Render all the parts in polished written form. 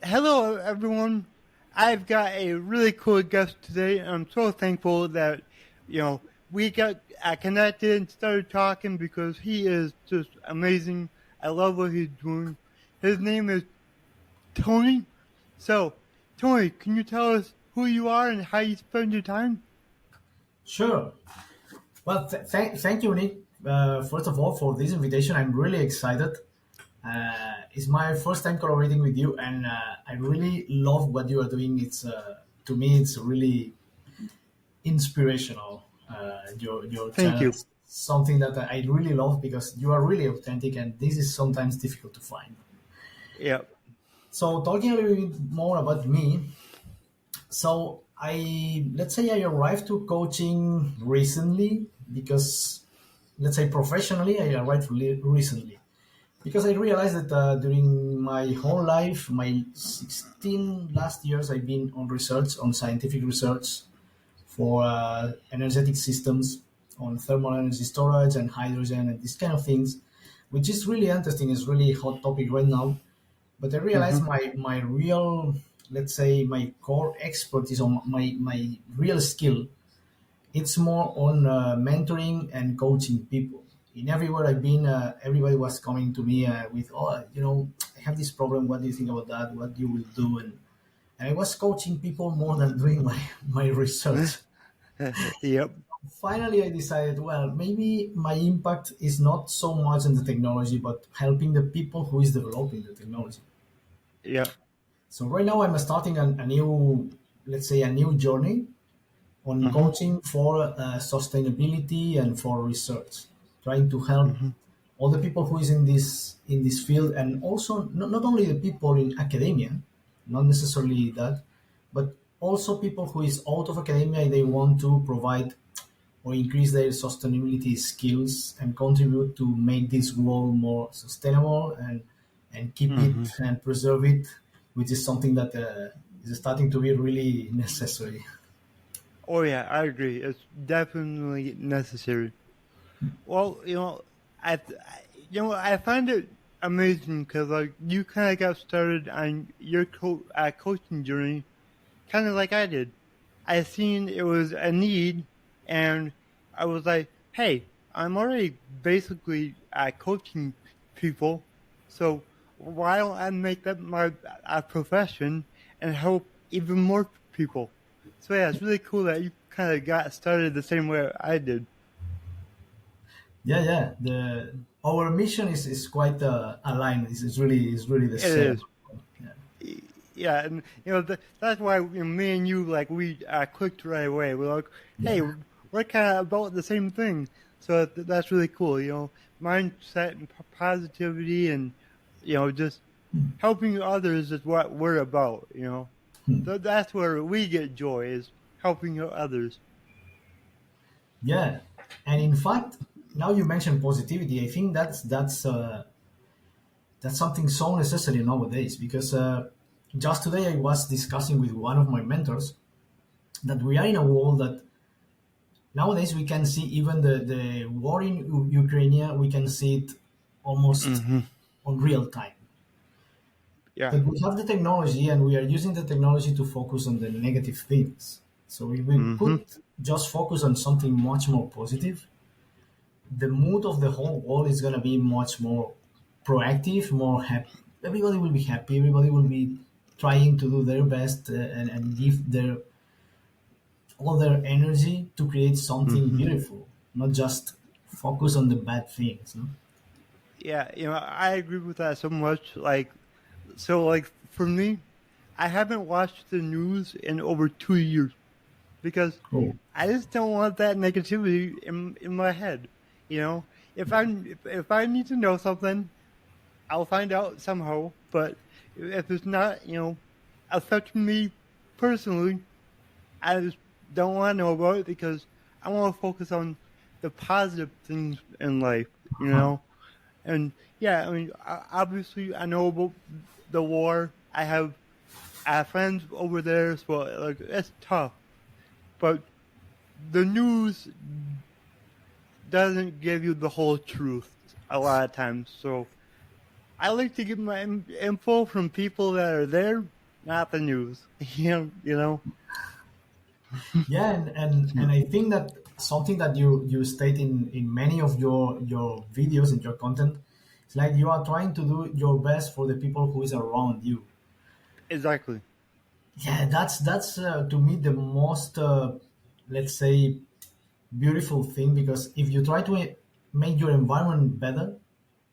Hello, everyone. I've got a really cool guest today, and I'm so thankful that, we got connected and started talking because he is just amazing. I love what he's doing. His name is Tony. So, Tony, can you tell us who you are and how you spend your time? Sure. Well, thank you, Nick. First of all, for this invitation, I'm really excited. It's my first time collaborating with you, and I really love what you are doing. It's to me, it's really inspirational. Your Thank channel you. is something that I really love because you are really authentic, and this is sometimes difficult to find. Yeah. So, talking a little bit more about me, so I let's say I arrived to coaching recently because let's say professionally I arrived recently because I realized that during my whole life, my 16 last years, I've been on research, on scientific research for energetic systems, on thermal energy storage and hydrogen and these kind of things, which is really interesting. It's really hot topic right now. But I realized Mm-hmm. my real, let's say, my core expertise on my real skill, it's more on mentoring and coaching people. In everywhere I've been, everybody was coming to me with, oh, I have this problem. What do you think about that? What you will do? And I was coaching people more than doing my research. Yep. Finally, I decided, well, maybe my impact is not so much in the technology, but helping the people who is developing the technology. Yep. So right now I'm starting a new, let's say, a new journey on Mm-hmm. coaching for sustainability and for research, trying to help Mm-hmm. all the people who is in this field, and also not only the people in academia, not necessarily that, but also people who is out of academia and they want to provide or increase their sustainability skills and contribute to make this world more sustainable and keep it Mm-hmm. and preserve it, which is something that is starting to be really necessary. Oh, yeah, I agree. It's definitely necessary. Well, I find it amazing because like you kind of got started on your coaching journey, kind of like I did. I seen it was a need, and I was like, hey, I'm already basically coaching people, so why don't I make that my profession and help even more people? So yeah, it's really cool that you kind of got started the same way I did. Yeah, yeah. The our mission is quite aligned. It's really the It same. is. Yeah. Yeah, and that's why me and you like we clicked right away. We're like, hey, Yeah. we're kind of about the same thing, so that's really cool. Mindset and positivity, and just helping others is what we're about. So that's where we get joy is helping others. Yeah. And in fact, now you mentioned positivity. I think that's something so necessary nowadays because just today I was discussing with one of my mentors that we are in a world that nowadays we can see even the war in Ukraine, we can see it almost Hmm. on real time. Yeah. But we have the technology and we are using the technology to focus on the negative things. So if we Hmm. could just focus on something much more positive, the mood of the whole world is going to be much more proactive, more happy. Everybody will be happy. Everybody will be trying to do their best and give their all their energy to create something Hmm. beautiful, not just focus on the bad things. No? Yeah, I agree with that so much. Like for me, I haven't watched the news in over 2 years because Oh, I just don't want that negativity in my head. If I need to know something, I'll find out somehow. But if it's not, affecting me personally, I just don't want to know about it because I want to focus on the positive things in life. You know, and yeah, I mean, obviously, I know about the war. I have friends over there, so like it's tough. But the news doesn't give you the whole truth a lot of times. So I like to get my info from people that are there, not the news. You know. Yeah, and I think that something that you state in many of your videos and your content, it's like you are trying to do your best for the people who is around you. Exactly. Yeah, that's to me the most let's say beautiful thing, because if you try to make your environment better,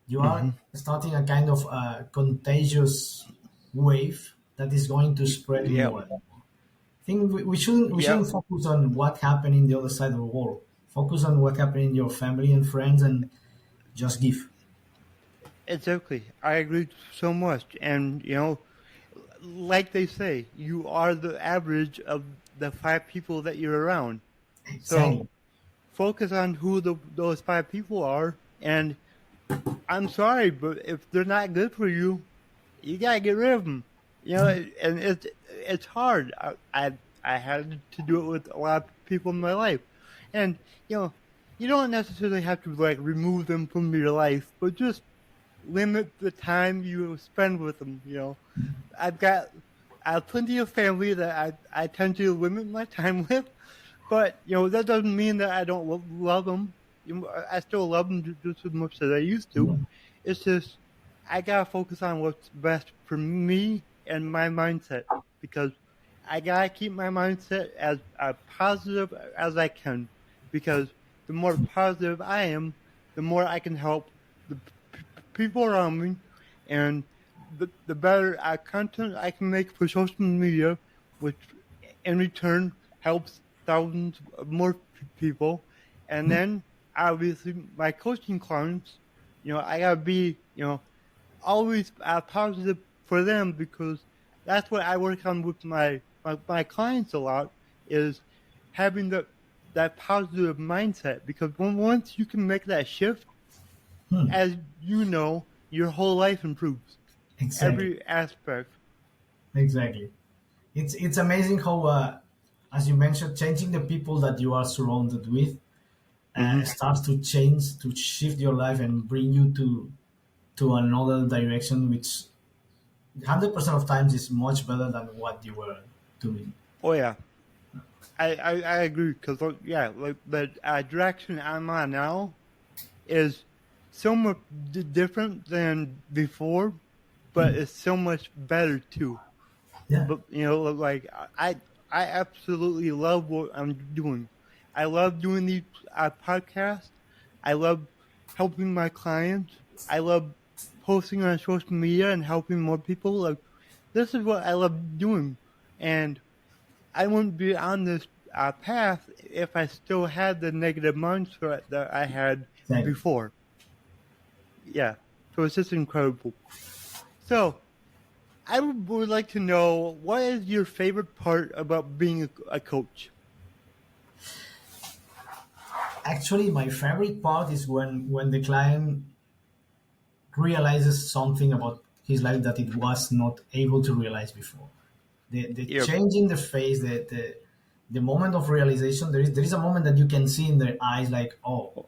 you are Hmm. starting a kind of contagious wave that is going to spread Yep. more. I think we shouldn't Yep. focus on what happened in the other side of the world. Focus on what happened in your family and friends, and just give. Exactly. I agree so much. And like they say, you are the average of the five people that you're around. So Exactly. focus on who those five people are. And I'm sorry, but if they're not good for you, you gotta get rid of them. And it's hard. I had to do it with a lot of people in my life, and you know, you don't necessarily have to like remove them from your life, but just limit the time you spend with them. I've got I have plenty of family that I tend to limit my time with, but that doesn't mean that I don't love them. I still love them just as much as I used to. Yeah. It's just I gotta focus on what's best for me and my mindset, because I gotta keep my mindset as positive as I can, because the more positive I am, the more I can help the people around me, and the better content I can make for social media, which in return helps thousands of more people. And then obviously my coaching clients, I gotta be, always positive for them, because that's what I work on with my clients a lot, is having that positive mindset, because once you can make that shift, Hmm. as you know, your whole life improves. Exactly. Every aspect. Exactly. It's amazing how, as you mentioned, changing the people that you are surrounded with Hmm. starts to change, to shift your life and bring you to another direction, which 100% of times is much better than what you were doing. Oh yeah, I agree, because yeah, like the direction I'm on now is so much different than before, but it's so much better too. Yeah. But like I absolutely love what I'm doing. I love doing these podcasts. I love helping my clients. I love posting on social media and helping more people. Like, this is what I love doing, and I wouldn't be on this path if I still had the negative mindset that I had Exactly. before. Yeah, so it's just incredible. So I would like to know, what is your favorite part about being a coach? Actually, my favorite part is when the client realizes something about his life that it was not able to realize before. The Yep. change in the face, the moment of realization, there is a moment that you can see in their eyes, like, oh,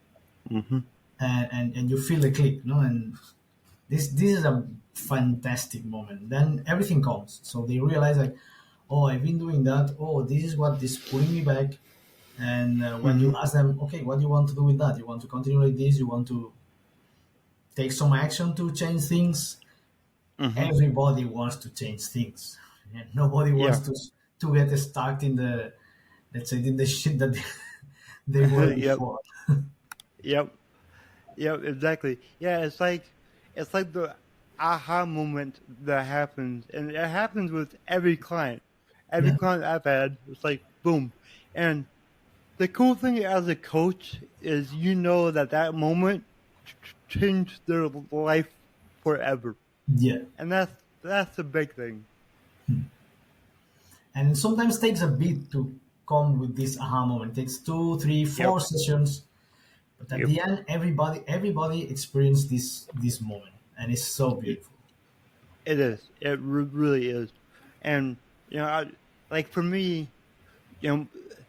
Mm-hmm. and you feel the click, and this is a fantastic moment. Then everything comes, so they realize, like, oh, I've been doing that, oh, this is what is pulling me back. And when Mm-hmm. you ask them, okay, what do you want to do with that? You want to continue like this? You want to take some action to change things? Mm-hmm. Everybody wants to change things, and nobody wants Yeah. to get stuck in the, let's say, in the shit that they were Yep. before. Yep. Yep. Exactly. Yeah. It's like the aha moment that happens, and it happens with every client. Every Yeah, client I've had, it's like boom. And the cool thing as a coach is, that moment changed their life forever, yeah. and that's the big thing. And sometimes takes a bit to come with this aha moment. It takes two, three, Yep. four sessions, but at Yep. the end, everybody experienced this moment, and it's so beautiful. It is. It really is. And like for me,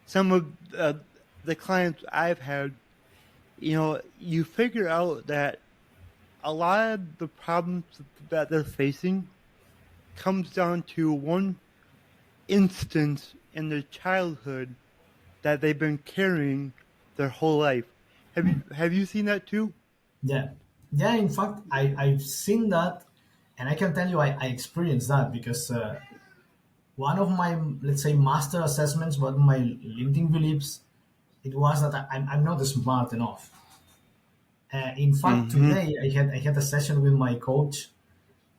some of the clients I've had, you figure out that a lot of the problems that they're facing comes down to one instance in their childhood that they've been carrying their whole life. Have you seen that too? Yeah, yeah. In fact, I've seen that, and I can tell you I experienced that because one of my, let's say, master assessments, one of my limiting beliefs, it was that I'm not smart enough. In fact, Mm-hmm. today I had a session with my coach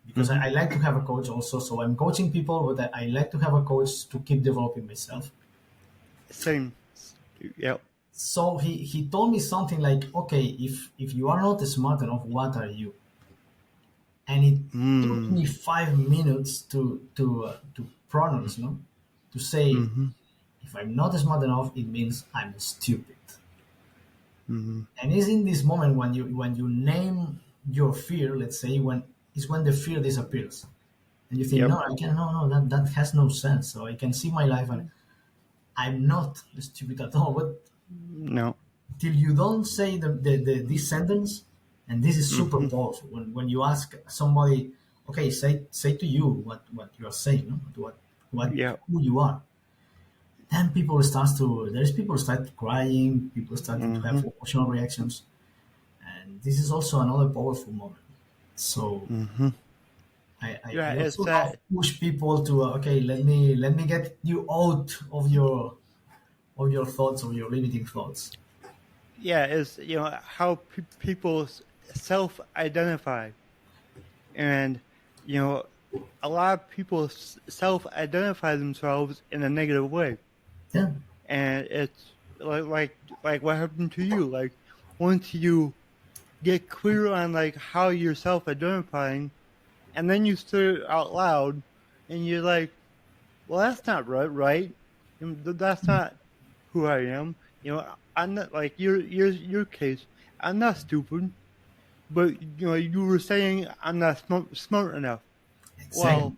because Mm-hmm. I like to have a coach also. So I'm coaching people, but I like to have a coach to keep developing myself. Same. Yep. So he told me something like, okay, if you are not smart enough, what are you? And it took Mm. me 5 minutes to pronounce, no, to say, Mm-hmm. if I'm not smart enough, it means I'm stupid. Mm-hmm. And it's in this moment when you name your fear, let's say, when it's when the fear disappears, and you think, Yep. no, I can, no, that has no sense. So I can see my life, and I'm not stupid at all. But No. till you don't say this sentence, and this is super Mm-hmm. powerful. When you ask somebody, okay, say to you what you are saying, no? What Yep. who you are, then people start crying, people start to Mm-hmm. have emotional reactions, and this is also another powerful moment. So Mm-hmm. I Yeah, it's also have that. push people to okay, let me get you out of your thoughts, of your limiting thoughts. Yeah, it's how people self-identify, and you know a lot of people self-identify themselves in a negative way, Yeah. and it's like what happened to you. Like once you get clear on like how you're self-identifying, and then you say it out loud, and you're like, well, that's not right. That's not who I am. I'm not like your case. I'm not stupid, but you were saying I'm not smart enough. Exactly. Well,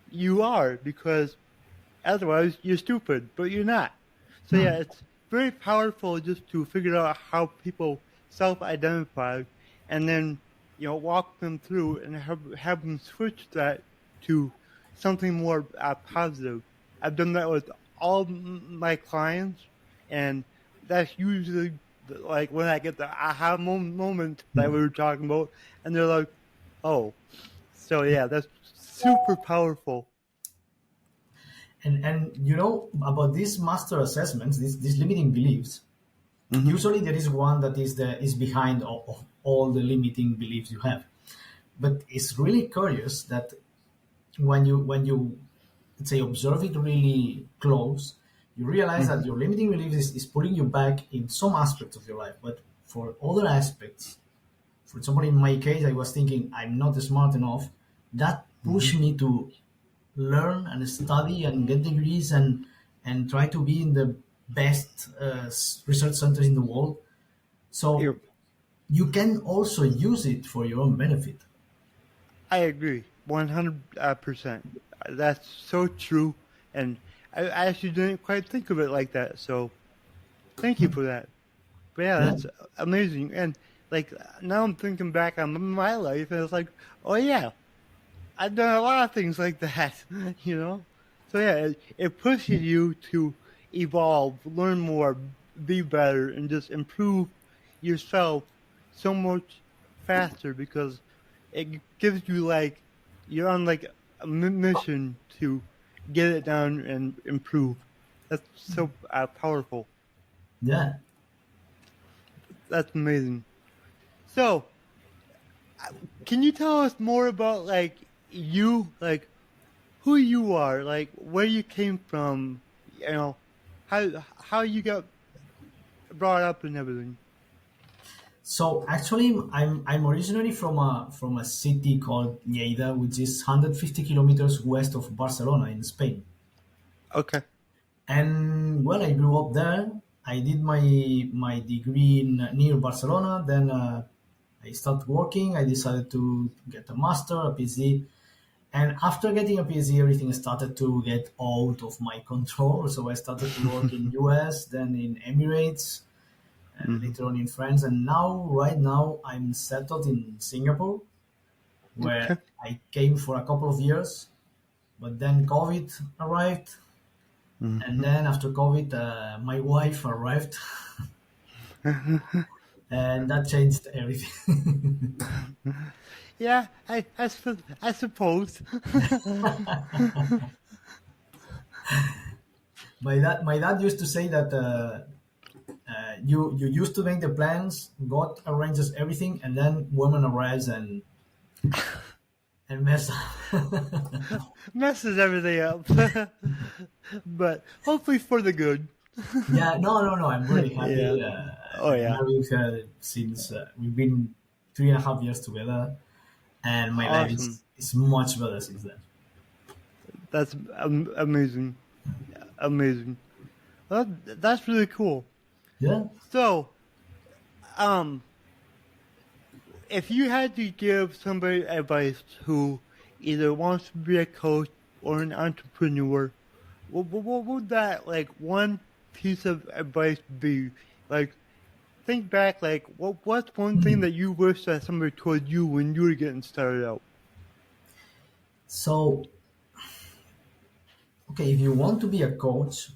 you are because otherwise you're stupid, but you're not. So Hmm. yeah, it's very powerful just to figure out how people self-identify, and then walk them through and have them switch that to something more positive. I've done that with all my clients, and that's usually like when I get the aha moment that we were talking about, and they're like, "Oh, so yeah, that's super powerful." And you know about these master assessments, these limiting beliefs. Hmm. Usually there is one that is behind of all the limiting beliefs you have. But it's really curious that when you let's say observe it really close, you realize Hmm. that your limiting beliefs is putting you back in some aspects of your life, but for other aspects, for example, in my case, I was thinking I'm not smart enough. That Hmm. pushed me to learn and study and get degrees and try to be in the best research centers in the world. So you can also use it for your own benefit. I agree, 100%. That's so true, and I actually didn't quite think of it like that. So thank you for that. But yeah, Yeah. that's amazing. And like now, I'm thinking back on my life, and it's like, oh yeah, I've done a lot of things like that. So yeah, it pushes you to evolve, learn more, be better, and just improve yourself so much faster because it gives you like you're on like a mission to get it down and improve. That's so powerful. Yeah. That's amazing. So, can you tell us more about like you, like who you are, like where you came from, how you got brought up and everything? So actually, I'm originally from a city called Lleida, which is 150 kilometers west of Barcelona in Spain. Okay. And well, I grew up there. I did my degree near Barcelona. Then I started working. I decided to get a master, a PhD. And after getting a PhD, everything started to get out of my control. So I started to work in US, then in Emirates, and later on in France. And now, right now, I'm settled in Singapore, where Okay. I came for a couple of years, but then COVID arrived. And then after COVID, my wife arrived, and that changed everything. Yeah, I suppose. My dad used to say that you used to make the plans, God arranges everything, and then woman arrives and mess up. Messes everything up. But hopefully for the good. Yeah, no. I'm really Yeah. happy. Oh I'm yeah. married with her since we've been 3.5 years together, and my life Awesome. is much better since then. That's amazing. Amazing. Well, that's really cool. Yeah. So, um, if you had to give somebody advice who either wants to be a coach or an entrepreneur, what would that like one piece of advice be? Like, think back. Like, what's one thing that you wish that somebody told you when you were getting started out? So, okay, if you want to be a coach,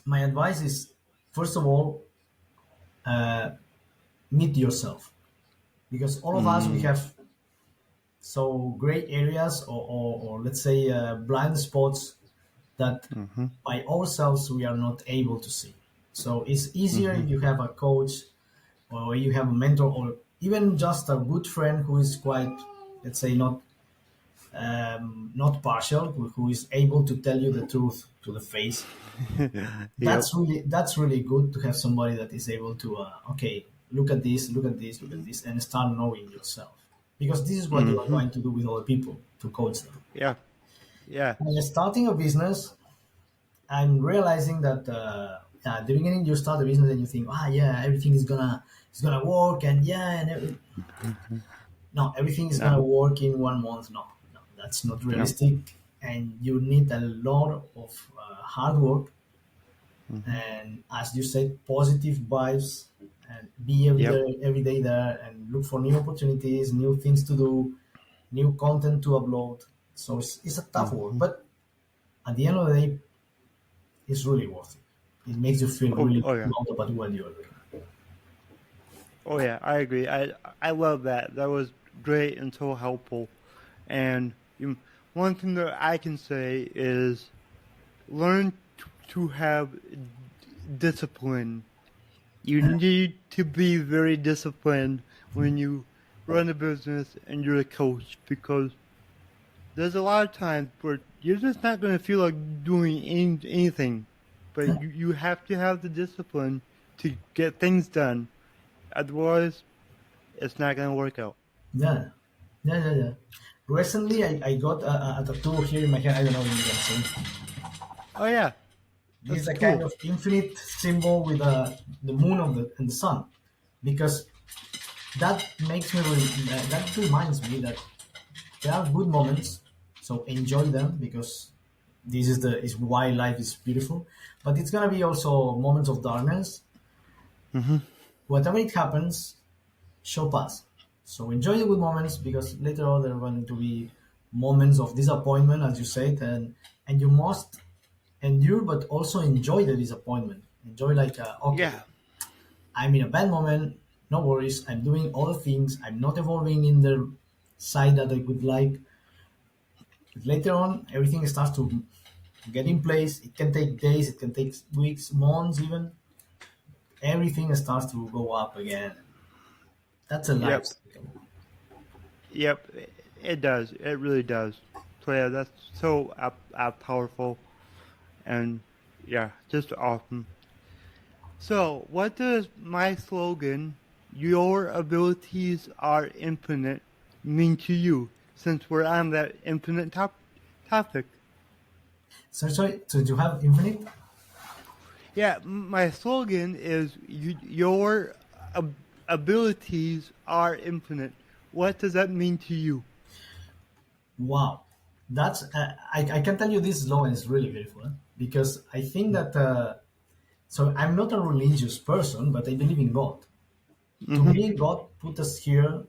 my advice is first of all, meet yourself, because all of us we Mm, have so gray areas or let's say blind spots that mm-hmm, by ourselves we are not able to see. So it's easier mm-hmm, if you have a coach or you have a mentor or even just a good friend who is quite, let's say, not partial, who is able to tell you the truth to the face. yep. That's really good to have somebody that is able to okay, look at this and start knowing yourself, because this is what you are Mm-hmm. going to do with other people to coach them. Yeah. Yeah. When you're starting a business, I'm realizing that at the beginning you start a business and you think, yeah, everything is gonna work, and no, everything is No. gonna work in 1 month. No, that's not No. realistic, and you need a lot of hard work, Mm-hmm. and as you said, positive vibes, and be every Yep. day, every day there, and look for new opportunities, new things to do, new content to upload. So it's a tough work, Mm-hmm. but at the end of the day, it's really worth it. It makes you feel Oh. really Oh yeah. proud about what you're doing. Oh yeah. I agree. I love that. That was great and so helpful. And one thing that I can say is learn to have discipline. You need to be very disciplined when you run a business and you're a coach, because there's a lot of times where you're just not going to feel like doing anything. But you have to have the discipline to get things done. Otherwise, it's not going to work out. Yeah, yeah. Recently, I got a tattoo here in my hand. I don't know if you can see. Oh, yeah. This is That's a kind cool. of infinite symbol with the moon of and the sun, because that makes me that reminds me that there are good moments, so enjoy them, because this is why life is beautiful. But it's gonna be also moments of darkness. Hmm. Whatever it happens, shall pass. So enjoy the good moments, because later on there are going to be moments of disappointment, as you said, and you must endure, but also enjoy the disappointment. Enjoy like okay, Yeah. I'm in a bad moment. No worries. I'm doing all the things. I'm not evolving in the side that I would like. But later on, everything starts to get in place. It can take days. It can take weeks, months, even. Everything starts to go up again. That's a life Yep. cycle. Yep. It does. It really does. So, yeah, that's so powerful. And, yeah, just awesome. So, what does my slogan, "Your abilities are infinite," mean to you, since we're on that infinite topic? So sorry. So you have infinite? Yeah, my slogan is "Your abilities are infinite." What does that mean to you? Wow. That's I can tell you this slogan is really beautiful, because I think that So I'm not a religious person, but I believe in God. To Mm-hmm. me, God put us here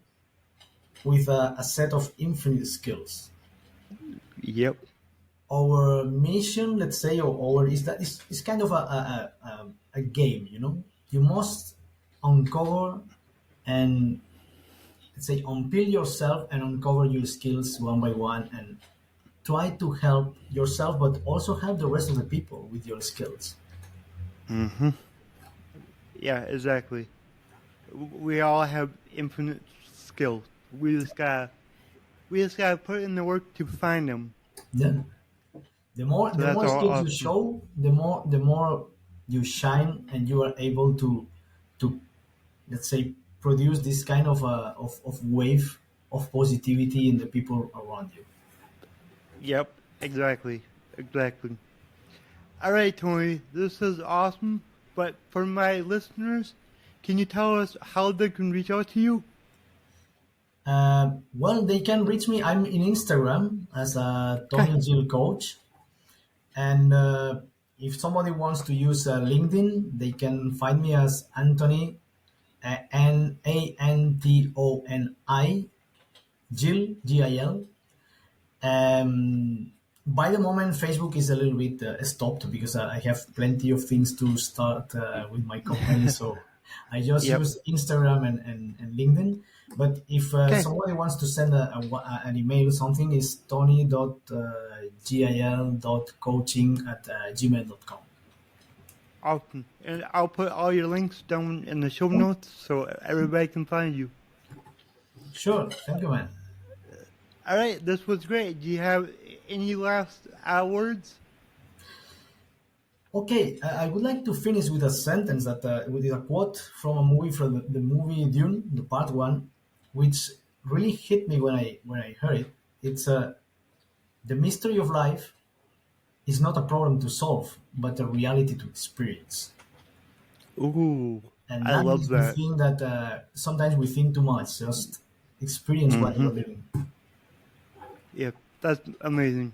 with a set of infinite skills. Yep. Our mission, let's say, or our is that is kind of a game. You know, you must uncover and let's say unpeel yourself and uncover your skills one by one and try to help yourself, but also help the rest of the people with your skills. Mm-hmm. Yeah, exactly. We all have infinite skills. We just gotta put in the work to find them. Then So the that's more all skills you awesome. show, the more you shine, and you are able to let's say produce this kind of wave of positivity in the people around you. Yep, exactly. Exactly. All right, Tony, this is awesome. But for my listeners, can you tell us how they can reach out to you? Well, they can reach me. I'm in Instagram as a Okay. Tony Gil coach, and if somebody wants to use LinkedIn, they can find me as Anthony Antoni Gil Gil. By the moment, Facebook is a little bit stopped because I have plenty of things to start with my company. So I just Yep. use Instagram and LinkedIn. But if Okay. somebody wants to send an email, something is tony.gil.coaching@gmail.com. Awesome. And I'll put all your links down in the show notes so everybody can find you. Sure. Thank you, man. All right, this was great. Do you have any last words? Okay, I would like to finish with a sentence that with a quote from a movie from the movie Dune, the part one, which really hit me when I heard it. It's the mystery of life is not a problem to solve, but a reality to experience. Ooh, And I that love makes me that. think that sometimes we think too much. Just experience what Mm-hmm. you're living. Yep, that's amazing.